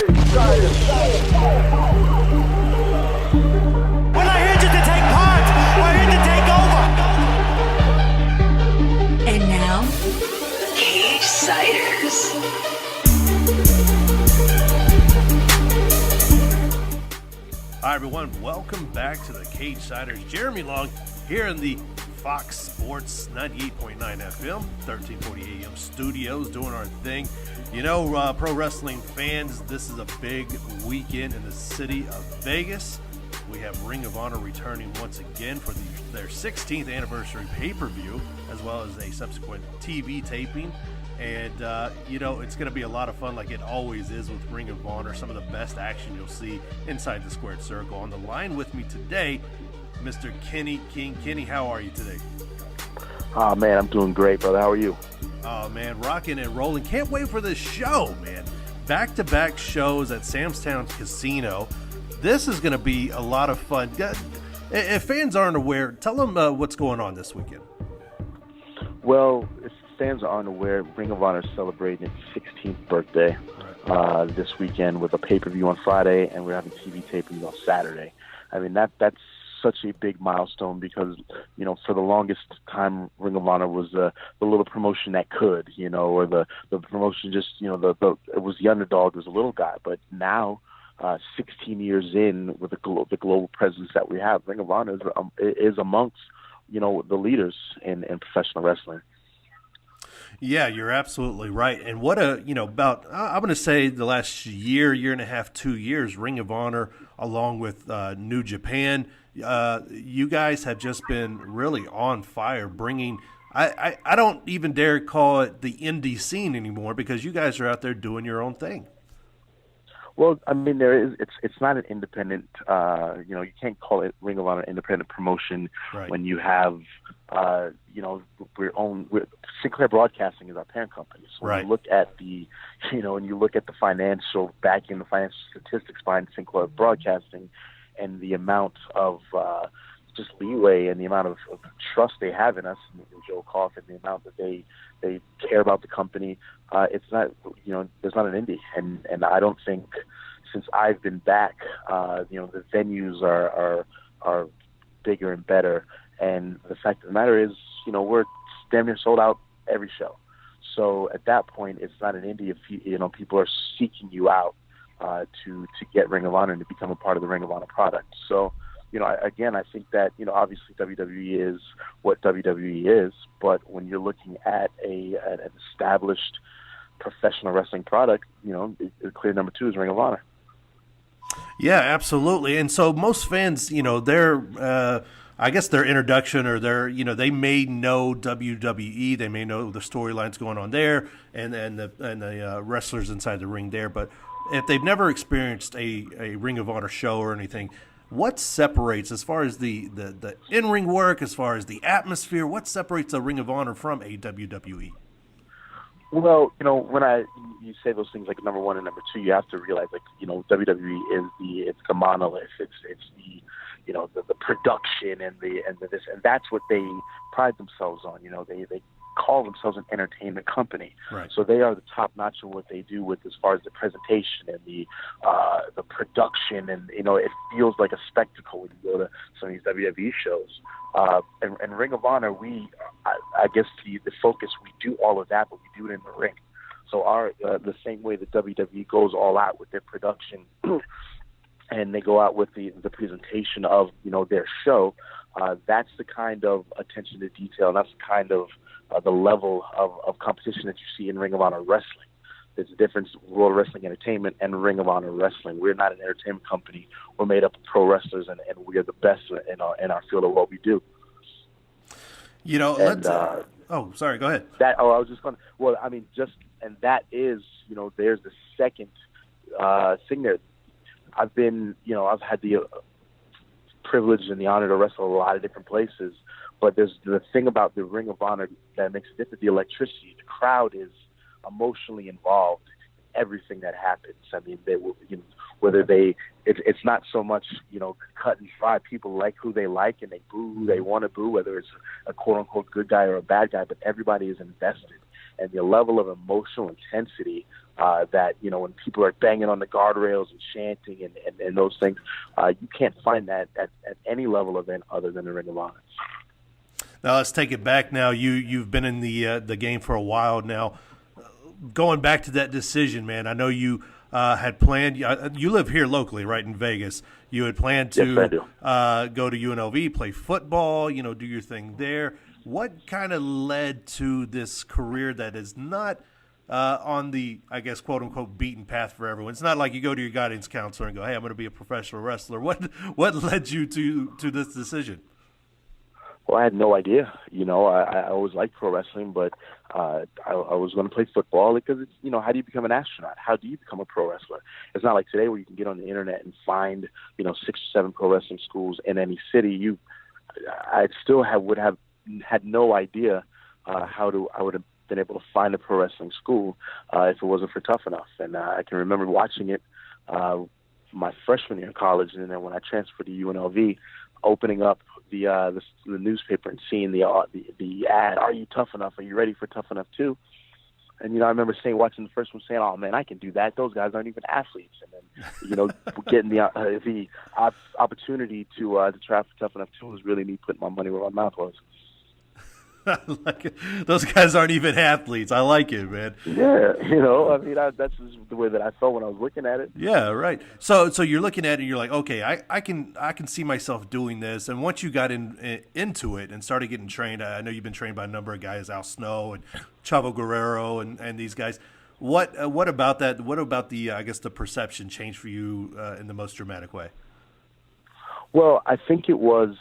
We're not here just to take part. We're here to take over. And now, Cagesiders. Hi, everyone. Welcome back to the Cagesiders. Jeremy Long here in the Fox Sports 98.9 FM, 1340 AM studios doing our thing. You know, pro wrestling fans, this is a big weekend in the city of Vegas. We have Ring of Honor returning once again for their 16th anniversary pay-per-view, as well as a subsequent TV taping. And, you know, it's going to be a lot of fun like it always is with Ring of Honor. Some of the best action you'll see inside the squared circle. On the line with me today, Mr. Kenny King. Kenny, how are you today? Oh, man, I'm doing great, brother. How are you? Oh, man, rocking and rolling. Can't wait for this show, man. Back-to-back shows at Sam's Town Casino. This is going to be a lot of fun. If fans aren't aware, tell them what's going on this weekend. Well, if fans aren't aware, Ring of Honor is celebrating its 16th birthday this weekend with a pay-per-view on Friday, and we're having TV tapings on Saturday. I mean, that's such a big milestone because, you know, for the longest time, Ring of Honor was the little promotion that could, you know, or the promotion just, you know, it was the underdog, it was a little guy. But now, 16 years in with the global presence that we have, Ring of Honor is amongst, you know, the leaders in professional wrestling. Yeah, you're absolutely right. And what I'm going to say the last year and a half, 2 years, Ring of Honor, along with New Japan, you guys have just been really on fire, bringing, I don't even dare call it the indie scene anymore because you guys are out there doing your own thing. Well, I mean, it's not an independent, you know, you can't call it Ring of Honor independent promotion right. when you have, you know, Sinclair Broadcasting is our parent company. So when right. you look at the, you know, when you look at the financial backing, the financial statistics behind Sinclair Broadcasting and the amount of just leeway and the amount of trust they have in us, and Joe Coffin, the amount that they care about the company, it's not, you know, there's not an indie. And I don't think since I've been back, you know, the venues are bigger and better. And the fact of the matter is, you know, we're damn near sold out every show. So at that point, it's not an indie if you know, people are seeking you out to get Ring of Honor and to become a part of the Ring of Honor product. So, you know, I think that, you know, obviously WWE is what WWE is, but when you're looking at an established professional wrestling product, you know, the clear number 2 is Ring of Honor. Yeah, absolutely. And so most fans, you know, I guess their introduction or they may know WWE, they may know the storylines going on there and the wrestlers inside the ring there, but if they've never experienced a Ring of Honor show or anything, what separates, as far as the in-ring work, as far as the atmosphere, what separates a Ring of Honor from a WWE? Well, you know, when you say those things like number 1 and number 2, you have to realize, like, you know, WWE is the monolith. It's the, you know, the production and this, and that's what they pride themselves on. You know, they call themselves an entertainment company. Right. So they are the top notch of what they do with as far as the presentation and the production, and, you know, it feels like a spectacle when you go to some of these WWE shows. And Ring of Honor, I guess the focus, we do all of that, but we do it in the ring. So the same way that WWE goes all out with their production and they go out with the presentation of, you know, their show, that's the kind of attention to detail, and that's the kind of the level of competition that you see in Ring of Honor wrestling. There's a difference in World Wrestling Entertainment and Ring of Honor Wrestling. We're not an entertainment company. We're made up of pro wrestlers, and we are the best in our field of what we do. You know, sorry, go ahead. I was just going to, well, I mean, and that is, you know, there's the second thing there. I've had the privilege and the honor to wrestle a lot of different places, but there's the thing about the Ring of Honor that makes it different, the electricity. The crowd is emotionally involved in everything that happens. I mean, it's not so much, you know, cut and dry. People like who they like and they boo who they want to boo, whether it's a quote unquote good guy or a bad guy, but everybody is invested. And the level of emotional intensity that, when people are banging on the guardrails and chanting and those things, you can't find that at any level event other than the Ring of Honor. Now let's take it back. Now you've been in the game for a while now. Going back to that decision, man, I know you had planned. You live here locally, right in Vegas. You had planned to go to UNLV, play football, do your thing there. What kind of led to this career that is not on the, I guess, quote unquote, beaten path for everyone? It's not like you go to your guidance counselor and go, "Hey, I'm going to be a professional wrestler." What led you to this decision? Well, I had no idea. I always liked pro wrestling, but I was going to play football because it's, how do you become an astronaut? How do you become a pro wrestler? It's not like today where you can get on the internet and find, 6 or 7 pro wrestling schools in any city. I still would have had no idea I would have been able to find a pro wrestling school if it wasn't for Tough Enough. And I can remember watching it my freshman year in college, and then when I transferred to UNLV, opening up the newspaper and seeing the ad, "Are you tough enough? Are you ready for Tough Enough too?" And I remember watching the first one, saying, "Oh man, I can do that. Those guys aren't even athletes." And then getting the opportunity to try for Tough Enough too was really me putting my money where my mouth was. I like it. Those guys aren't even athletes. I like it, man. Yeah, that's just the way that I felt when I was looking at it. Yeah, right. So you're looking at it, and you're like, okay, I can see myself doing this. And once you got into it and started getting trained, I know you've been trained by a number of guys, Al Snow and Chavo Guerrero and these guys. What about that? What about the perception changed for you in the most dramatic way? Well, I think it was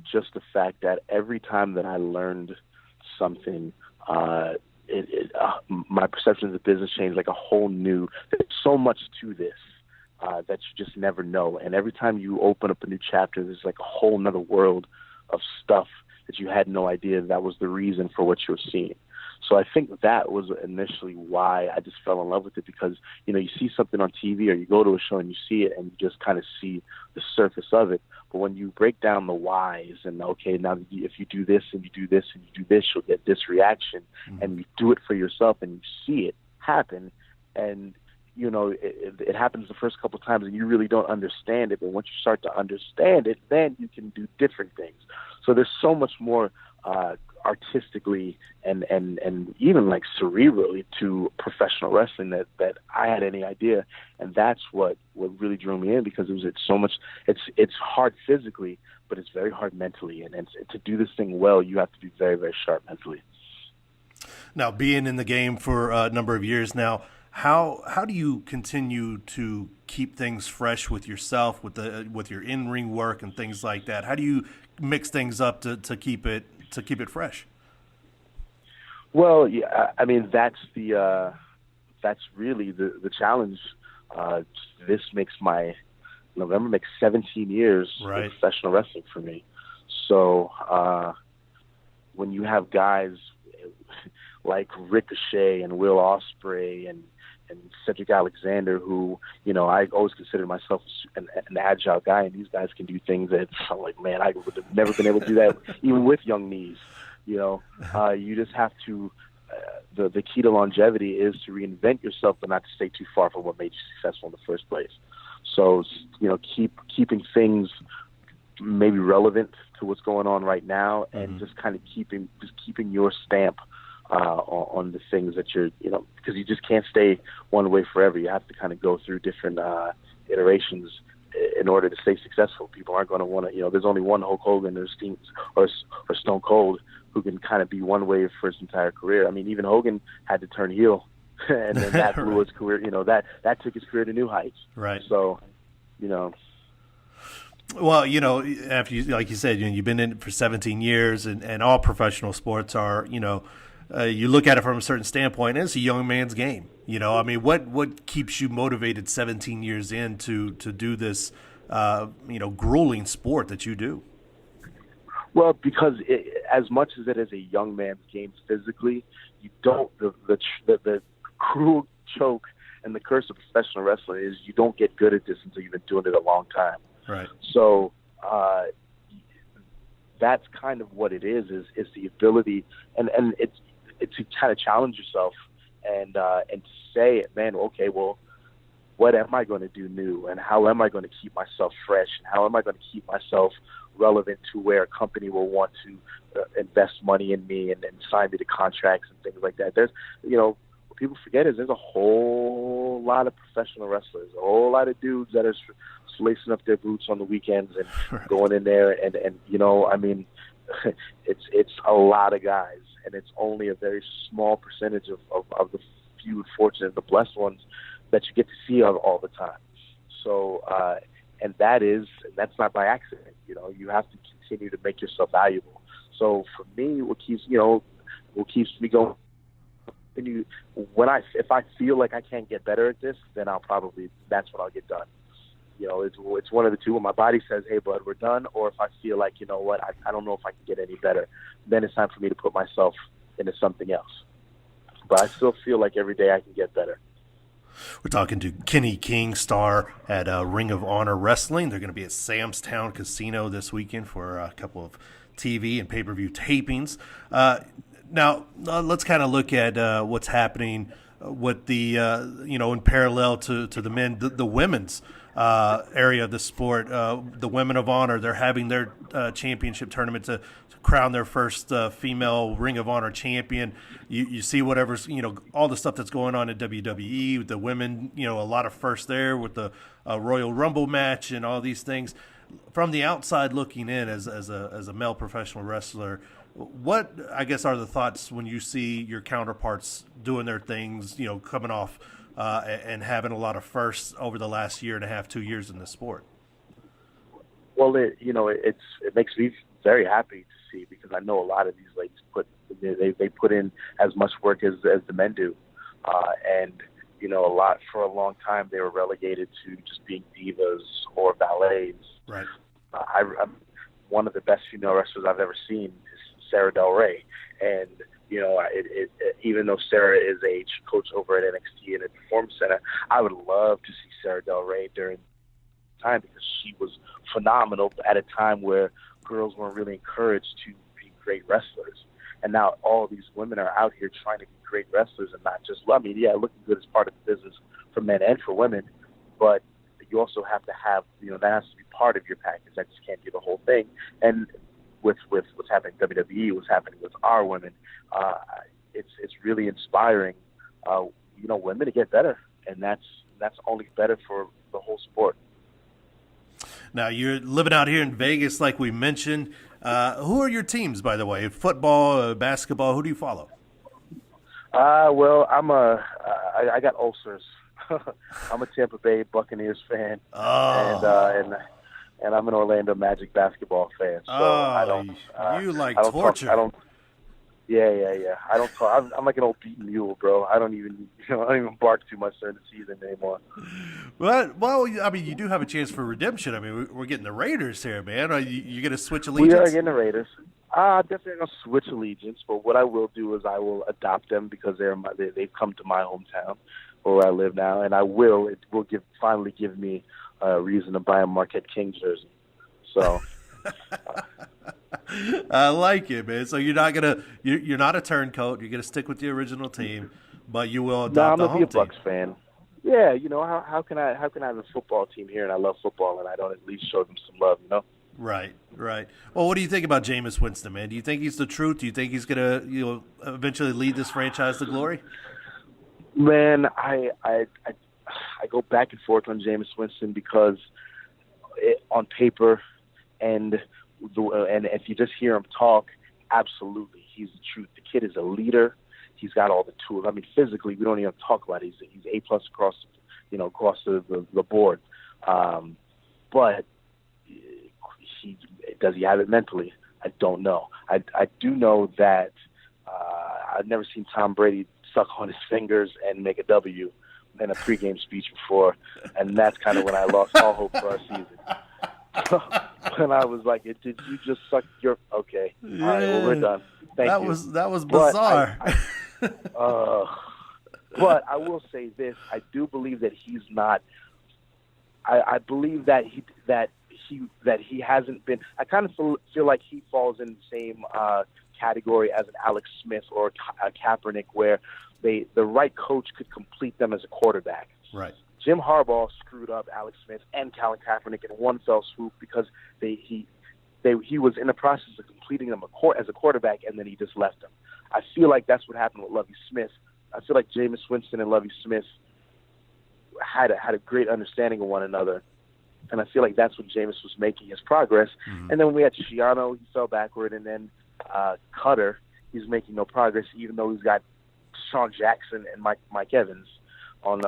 just the fact that every time that I learned something, my perception of the business changed, like a whole new. There's so much to this that you just never know, and every time you open up a new chapter, there's like a whole nother world of stuff that you had no idea that was the reason for what you were seeing. So I think that was initially why I just fell in love with it, because you see something on TV or you go to a show and you see it and you just kind of see the surface of it. But when you break down the whys and, okay, now if you do this and you do this and you do this, you'll get this reaction, and you do it for yourself and you see it happen, and it happens the first couple of times and you really don't understand it. But once you start to understand it, then you can do different things. So there's so much more artistically and even like cerebrally to professional wrestling that I had any idea. And that's what really drew me in, because it's so much, it's hard physically, but it's very hard mentally. And to do this thing well, you have to be very, very sharp mentally. Now, being in the game for a number of years now, how do you continue to keep things fresh with yourself, with your in-ring work and things like that? How do you mix things up to keep it fresh? Well, yeah, I mean, that's really the challenge. November makes 17 years of professional wrestling for me. So when you have guys like Ricochet and Will Ospreay and Cedric Alexander, who, I always considered myself an agile guy, and these guys can do things that I'm like, man, I would have never been able to do that, even with young knees. You just have to, the key to longevity is to reinvent yourself, but not to stay too far from what made you successful in the first place. So, keeping things maybe relevant to what's going on right now, and just kind of keeping your stamp on the things that you're, because you just can't stay one way forever. You have to kind of go through different iterations in order to stay successful. People aren't going to want to, there's only one Hulk Hogan or Stone Cold who can kind of be one way for his entire career. I mean, even Hogan had to turn heel, and then that blew his career. That took his career to new heights. Right. So, Well, after like you said, you've been in it for 17 years, and all professional sports are, you look at it from a certain standpoint, and it's a young man's game. I mean, what keeps you motivated 17 years in to do this, grueling sport that you do? Well, because as much as it is a young man's game physically, you don't, the cruel choke and the curse of professional wrestling is you don't get good at this until you've been doing it a long time. Right. So that's kind of what it is the ability, and it's to kind of challenge yourself and to say, man, okay, well, what am I going to do new, and how am I going to keep myself fresh, and how am I going to keep myself relevant to where a company will want to invest money in me and sign me to contracts and things like that. There's, what people forget is there's a whole lot of professional wrestlers, a whole lot of dudes that are lacing up their boots on the weekends and going in there and it's a lot of guys, and it's only a very small percentage of the few fortunate, the blessed ones that you get to see all the time. So, and that's not by accident. You have to continue to make yourself valuable. So for me, what keeps me going, if I feel like I can't get better at this, then that's when I'll get done. It's one of the two. When my body says, hey, bud, we're done, or if I feel like, I don't know if I can get any better, then it's time for me to put myself into something else. But I still feel like every day I can get better. We're talking to Kenny King, star at Ring of Honor Wrestling. They're going to be at Sam's Town Casino this weekend for a couple of TV and pay-per-view tapings. Now, let's kind of look at what's happening with the, in parallel to the men, the women's area of the sport. The Women of Honor, they're having their championship tournament to crown their first female Ring of Honor champion. You see whatever's, all the stuff that's going on in WWE with the women, a lot of firsts there with the Royal Rumble match and all these things. From the outside looking in as a male professional wrestler, what, I guess, are the thoughts when you see your counterparts doing their things, coming off and having a lot of firsts over the last year and a half, 2 years in the sport? Well, it makes me very happy to see, because I know a lot of these ladies they put in as much work as the men do, and for a long time they were relegated to just being divas or valets. Right. I'm one of the best female wrestlers I've ever seen is Sara Del Rey, and even though Sara is a coach over at NXT and at the Performance Center, I would love to see Sara Del Rey during time, because she was phenomenal at a time where girls weren't really encouraged to be great wrestlers. And now all these women are out here trying to be great wrestlers, and not just, looking good is part of the business for men and for women, but you also have to have, that has to be part of your package. That just can't be the whole thing. And with what's happening in WWE, what's happening with our women, it's really inspiring, women to get better, and that's only better for the whole sport. Now, you're living out here in Vegas, like we mentioned. Who are your teams, by the way? Football, basketball? Who do you follow? Well, I got ulcers. I'm a Tampa Bay Buccaneers fan, and I'm an Orlando Magic basketball fan. So you like torture. Yeah. I don't talk. I'm like an old beaten mule, bro. I don't even bark too much during the season anymore. Well, you do have a chance for redemption. We're getting the Raiders here, man. Are you going to switch allegiance? We are getting the Raiders. Definitely not switch allegiance, but what I will do is I will adopt them, because they've come to my hometown where I live now, and it will finally give me a reason to buy a Marquette Kings jersey. So. I like it, man. So you're not a turncoat. You're gonna stick with the original team, but you will adopt the home team. I'm a Bucs fan. Yeah, how can I have a football team here, and I love football, and I don't at least show them some love, Right. Well, what do you think about Jameis Winston, man? Do you think he's the truth? Do you think he's gonna eventually lead this franchise to glory? Man, I go back and forth on Jameis Winston, because on paper and if you just hear him talk, absolutely, he's the truth. The kid is a leader. He's got all the tools. Physically, we don't even talk about it. He's A+ across the board. But does he have it mentally? I don't know. I do know that I've never seen Tom Brady suck on his fingers and make a W in a pregame speech before, and that's kind of when I lost all hope for our season. And I was like, "Did you just suck your?" Okay, yeah. All right, well, we're done. Thank you. That was bizarre. But I will say this: I do believe that he's not. I believe that he hasn't been. I kind of feel like he falls in the same category as an Alex Smith or a Kaepernick, where the right coach could complete them as a quarterback. Right. Jim Harbaugh screwed up Alex Smith and Colin Kaepernick in one fell swoop because he was in the process of completing them as a quarterback, and then he just left them. I feel like that's what happened with Lovie Smith. I feel like Jameis Winston and Lovie Smith had a great understanding of one another, and I feel like that's when Jameis was making his progress. Mm-hmm. And then when we had Schiano, he fell backward, and then Cutter, he's making no progress, even though he's got Sean Jackson and Mike Evans on.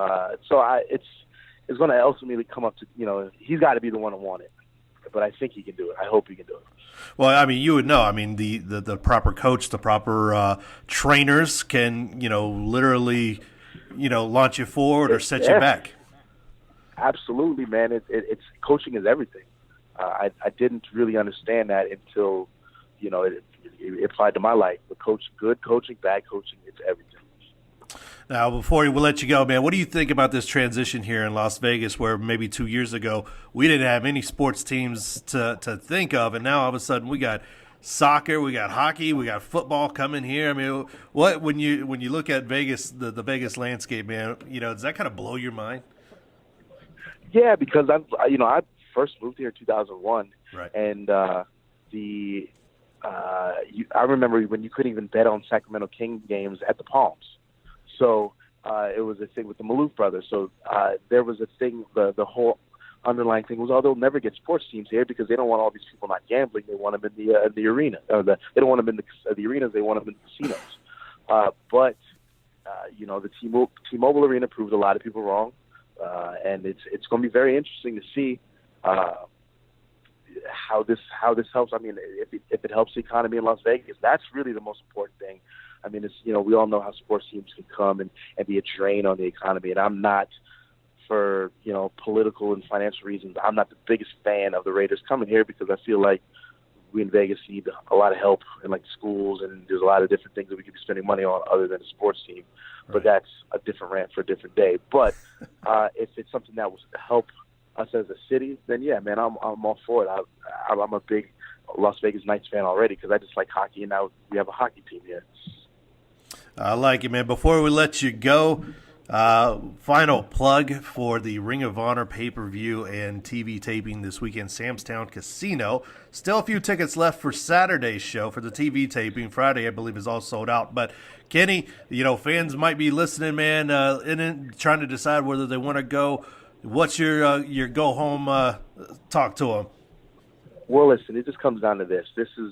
It's going to ultimately come up to, he's got to be the one to want it. But I think he can do it. I hope he can do it. Well, I mean, you would know. I mean, the proper coach, the proper trainers can, literally, launch you forward or set you back. Absolutely, man. It's coaching is everything. I didn't really understand that until, it applied to my life. But good coaching, bad coaching, it's everything. Now, before we let you go, man, what do you think about this transition here in Las Vegas where maybe 2 years ago we didn't have any sports teams to think of, and now all of a sudden we got soccer, we got hockey, we got football coming here? I mean, what when you look at Vegas, the Vegas landscape, man, does that kind of blow your mind? Yeah, because I first moved here in 2001, right, and I remember when you couldn't even bet on Sacramento King games at the Palms. So it was a thing with the Maloof brothers. So there was a thing, the whole underlying thing was, they'll never get sports teams here because they don't want all these people not gambling. They want them in the arena. They don't want them in the arenas. They want them in the casinos. But the T-Mobile Arena proved a lot of people wrong. And it's going to be very interesting to see how this helps. I mean, if it helps the economy in Las Vegas, that's really the most important thing. I mean, it's we all know how sports teams can come and be a drain on the economy, and I'm not, for political and financial reasons, I'm not the biggest fan of the Raiders coming here because I feel like we in Vegas need a lot of help in like schools, and there's a lot of different things that we could be spending money on other than a sports team. Right. But that's a different rant for a different day. But if it's something that will help us as a city, then yeah, man, I'm all for it. I'm a big Las Vegas Knights fan already because I just like hockey, and now we have a hockey team here. I like it, man. Before we let you go, final plug for the Ring of Honor pay-per-view and TV taping this weekend, Sam's Town Casino. Still a few tickets left for Saturday's show for the TV taping. Friday, I believe, is all sold out. But, Kenny, fans might be listening, man, and trying to decide whether they want to go. What's your go-home talk to them? Well, listen, it just comes down to this. This is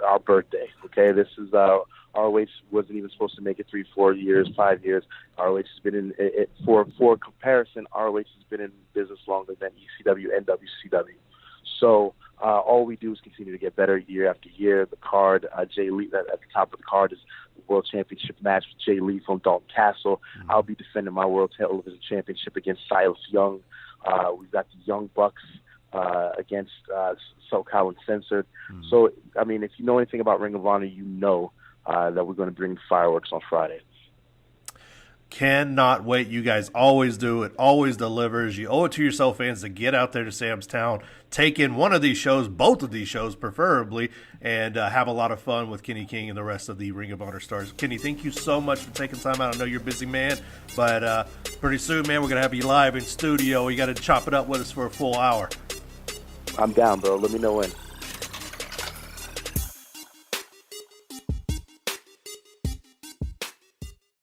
our birthday, okay? This is ROH wasn't even supposed to make it 3, 4 years, 5 years. ROH has been in it for comparison. ROH has been in business longer than ECW and WCW. So all we do is continue to get better year after year. The card, Jay Lee, at the top of the card is the World Championship match with Jay Lee from Dalton Castle. Mm-hmm. I'll be defending my World Television Championship against Silas Young. We've got the Young Bucks against SoCal Uncensored. Mm-hmm. So, I mean, if you know anything about Ring of Honor, you know that we're going to bring fireworks on Friday. Cannot wait. You guys always do. It always delivers. You owe it to yourself, fans, to get out there to Sam's Town, take in one of these shows, both of these shows preferably, and have a lot of fun with Kenny King and the rest of the Ring of Honor stars. Kenny, thank you so much for taking time out. I know you're a busy man, but pretty soon, man, we're going to have you live in studio. You got to chop it up with us for a full hour. I'm down, bro. Let me know when.